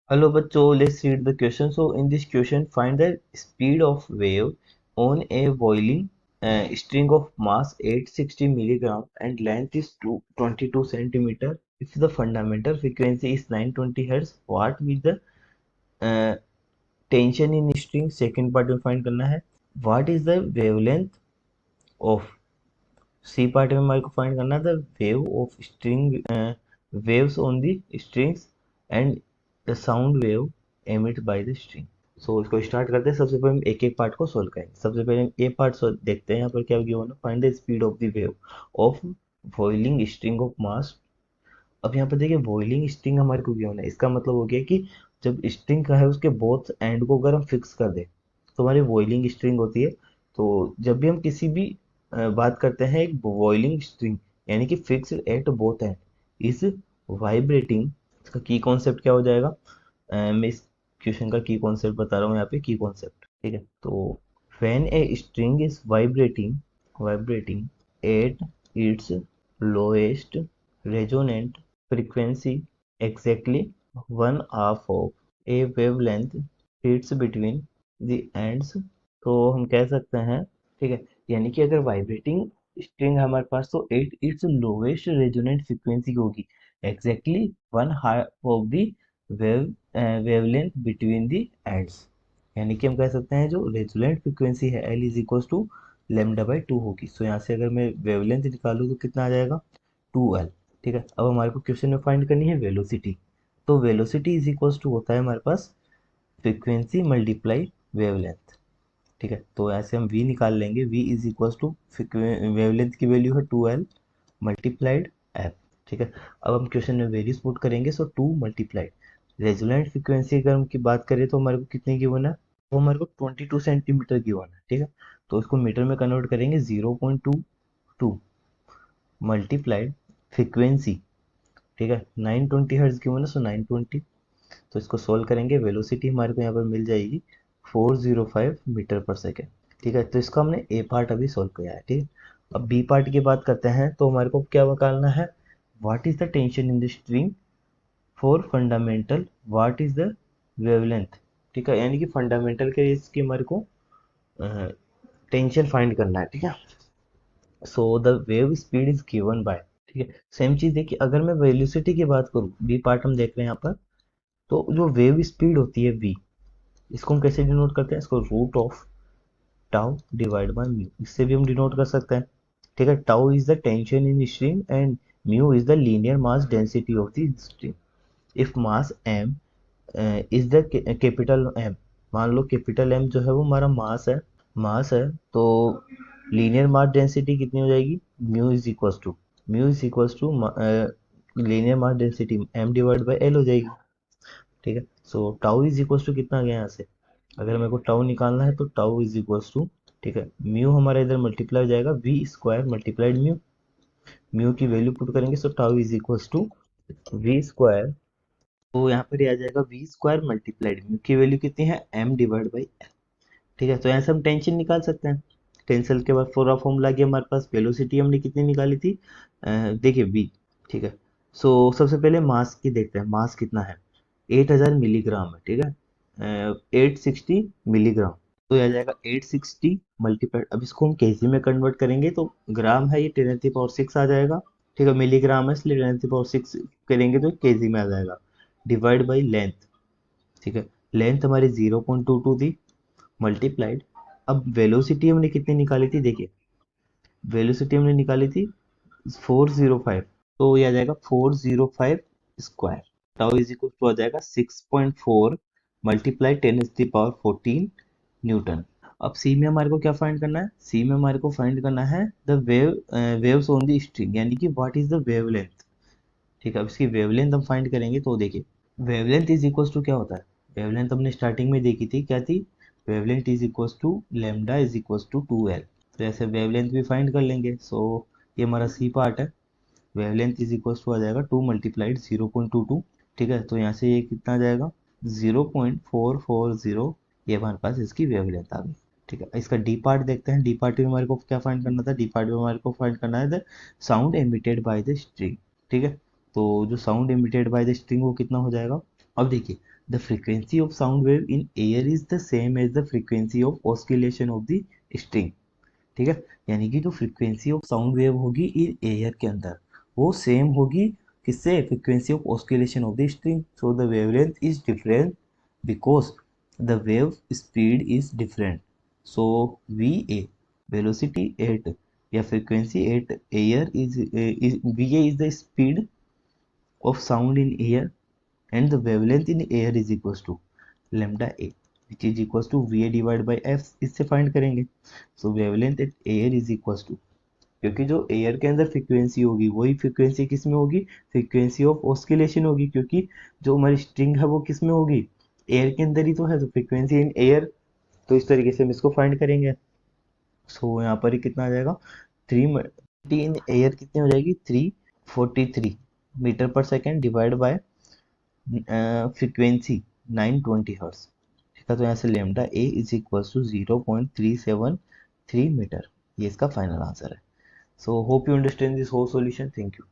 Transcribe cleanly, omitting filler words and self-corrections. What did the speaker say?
Hello बच्चों, let's read the question. So in this question, find the speed of wave on a boiling string of mass 860 milligram and length is 22 centimeter. If the fundamental frequency is 920 hertz, what will the uh, tension in string? Second part में find करना है. What is the wavelength of C part में हमारे को find करना है the wave of string waves on the strings and the sound wave emit by the string. सो इसको start करते हैं. सबसे पहले हम एक एक पार्ट को सोल्व करेंगे. सबसे पहले हम ए पार्ट देखते हैं. यहाँ पर क्या गिवन है, find the speed of the wave of boiling string of mass. अब यहाँ पर देखिए बॉइलिंग स्ट्रिंग हमारे को गिवन है. इसका मतलब हो गया कि जब स्ट्रिंग का है उसके बोथ एंड को अगर हम फिक्स कर दें तो हमारी बॉइलिंग स्ट्रिंग होती है. तो जब भी हम किसी भी बात करते हैं एक बॉइलिंग स्ट्रिंग यानी कि fix at both and is vibrating. इसका की कॉन्सेप्ट क्या हो जाएगा, मैं इस क्वेश्चन का की कॉन्सेप्ट बता रहा हूँ यहाँ पे. की कॉन्सेप्ट ठीक है. तो when a string is vibrating at its lowest resonant frequency exactly one half of a wavelength fits between the ends. तो हम कह सकते हैं ठीक है, यानी कि अगर वाइब्रेटिंग स्ट्रिंग हमारे पास तो at its lowest resonant frequency होगी exactly one half of the wave wavelength between the ends. यानी कि हम कह सकते हैं जो रेजोनेंट फ्रीक्वेंसी है L is equal to lambda by two होगी. सो यहाँ से अगर मैं वेवलेंथ निकालूँ तो कितना आ जाएगा, 2L. ठीक है. अब हमारे को क्वेश्चन में फाइंड करनी है वेलोसिटी. तो वेलोसिटी इज इक्वल्स टू होता है हमारे पास फ्रीक्वेंसी मल्टीप्लाई वेवलेंथ. ठीक है. तो ऐसे हम v निकाल लेंगे. v is equals to wavelength की वैल्यू है 2L मल्टीप्लाइड f. ठीक है. अब हम क्वेश्चन में वैल्यूज पुट करेंगे. सो 2 मल्टीप्लाइड रेजोनेंट फ्रीक्वेंसी अगर हम की बात करें तो हमारे को कितने गिवन है, वो हमारे को 22 सेंटीमीटर गिवन है. ठीक है. तो इसको मीटर में कन्वर्ट करेंगे 0.22 मल्टीप्लाइड फ्रीक्वेंसी. ठीक है. 920 हर्ट्ज की ना, सो 920. तो इसको सोल्व करेंगे. वेलोसिटी हमारे को यहाँ पर मिल जाएगी 405 मीटर पर सेकेंड. ठीक है. तो इसका हमने ए पार्ट अभी सोल्व किया है. ठीक है. अब बी पार्ट की बात करते हैं. तो हमारे को क्या निकालना है, what is the tension in the string for fundamental, what is the wavelength. ठीक है. यानी कि फंडामेंटल के इसकी हमारे को टेंशन फाइंड करना है. ठीक है. So the wave speed is given by. ठीक है. सेम चीज देखिए, अगर मैं वेलोसिटी की बात करूँ, बी पार्ट हम देख रहे हैं यहाँ पर. तो जो वेव स्पीड होती है v, इसको हम कैसे डिनोट करते हैं, इसको root of tau divide by mu, इससे भी हम डिनोट कर सकते हैं. ठीक है. Tau is the tension in string and mu is the linear mass density of the string. If mass m is the capital m, मान लो कैपिटल m जो है वो हमारा मास है. तो लीनियर मास डेंसिटी कितनी हो जाएगी, mu is equals to linear mass density m divide by l हो जाएगी. ठीक है. So tau is equals to कितना गया यहाँ से, अगर मेरे को टाउ निकालना है तो टाउ इज इक्वल्स टू, ठीक है, म्यू हमारा इधर मल्टीप्लाई हो जाएगा V square multiplied mu. Mu की वैल्यू पुट करेंगे. So tau is equals to V square. तो यहाँ पर ये आ जाएगा वी स्क्वायर मल्टीप्लाइड म्यू की वैल्यू कितनी है, एम डिवाइड बाई एल. ठीक है. तो यहाँ से हम टेंशन निकाल सकते हैं. टेंशन के बाद फोर फॉर्मूला गया हमारे पास. वेलोसिटी हमने कितनी निकाली थी, देखिए वी. ठीक है. सो सबसे पहले मास की देखते हैं. मास कितना है, 8000 मिलीग्राम है. ठीक है. 860 मिलीग्राम. तो यह आ जाएगा 860 मल्टीप्लाइड. अब इसको हम केजी में कन्वर्ट करेंगे तो ग्राम है ये 10⁻6 आ जाएगा. ठीक है. मिलीग्राम है इसलिए 10⁻6 करेंगे तो केजी में आ जाएगा. Divide by length. ठीक है. लेंथ हमारी 0.22 थी मल्टीप्लाइड. अब वेलोसिटी हमने कितनी निकाली थी, देखिए वेलोसिटी हमने निकाली थी 405. तो ये आ जाएगा 405 square. Tau is equal to आ जाएगा 6.4 मल्टीप्लाई 10⁻14 न्यूटन. अब सी में हमारे को क्या फाइंड करना है, सी में हमारे को फाइंड करना है the waves on the string, यानी कि व्हाट इज द वेवलेंथ. ठीक है. अब इसकी वेवलेंथ हम फाइंड करेंगे. तो देखिए वेवलेंथ इज इक्वल टू क्या होता है, वेवलेंथ हमने स्टार्टिंग में देखी थी, क्या थी, wavelength is equal to lambda is equal to 2L. तो ऐसे वेवलेंथ भी फाइंड कर लेंगे. सो ये हमारा सी पार्ट है. वेवलेंथ इज इक्वल टू आ जाएगा 2 मल्टीप्लाइड 0.22. ठीक है. तो यहाँ से ये कितना आ जाएगा 0.440. ये हमारे पास इसकी वेवलेंथ आ गई. ठीक है. इसका डी पार्ट देखते हैं. डी पार्ट में हमारे को क्या फाइंड करना था, डी पार्ट में हमारे को फाइंड करना है the sound emitted by the string. ठीक है. तो जो sound emitted by the string वो कितना हो जाएगा, अब देखिए the frequency of sound wave in air is the same as the frequency of oscillation of the string. ठीक है, यानी कि जो फ्रीक्वेंसी ऑफ साउंड वेव होगी इन एयर के अंदर वो सेम होगी किससे, frequency of oscillation of the string. So the wavelength is different because the wave speed is different. So V A velocity at या frequency at air is V A is the speed of sound in air and the wavelength in air is equals to lambda a which is equals to va divided by f। इससे find करेंगे। So wavelength at air is equals to, क्योंकि जो air के अंदर frequency होगी वही frequency किस में होगी, फ्रीक्वेंसी ऑफ ऑस्किलेशन होगी, क्योंकि जो हमारी स्ट्रिंग है वो किस में होगी, एयर के अंदर ही तो है, तो फ्रीक्वेंसी इन एयर। तो इस तरीके से हम इसको फाइंड करेंगे। सो यहाँ पर ही कितना आ जाएगा, 3 इन एयर कितनी हो जाएगी, 343 metre per second divide by frequency 920 hertz. ठीक है, तो यहाँ से lambda A is equal to 0.373 metre. ये इसका फाइनल आंसर है। So hope you understand this whole solution. Thank you.